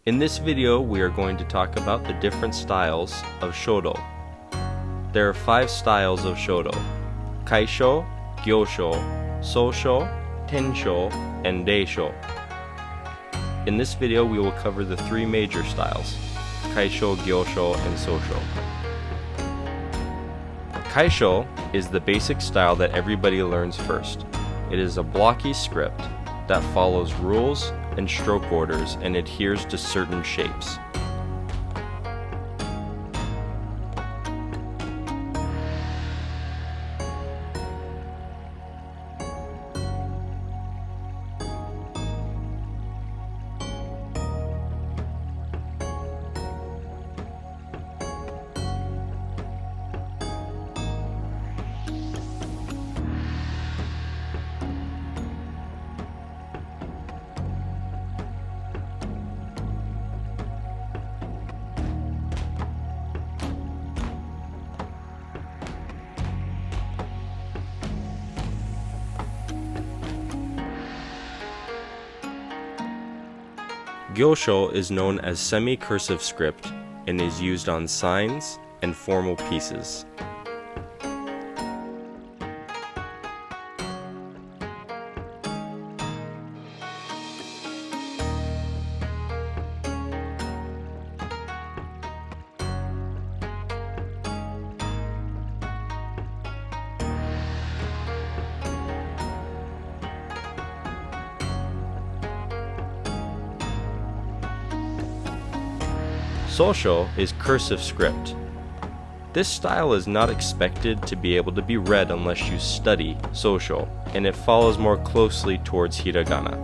In this video, we are going to talk about the different styles of shodo. There are 5 styles of shodo: Kaisyo, Gyosyo, Sousyo, Tensho, and Deisho. In this video, we will cover the 3 major styles: Kaisyo, Gyosyo, and Sousyo. Kaisyo is the basic style that everybody learns first. It is a blocky script that follows rules and stroke orders and adheres to certain shapes. Gyosyo is known as semi-cursive script and is used on signs and formal pieces. Sousyo is cursive script. This style is not expected to be able to be read unless you study Sousyo, and it follows more closely towards hiragana.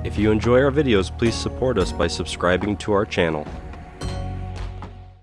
If you enjoy our videos, please support us by subscribing to our channel.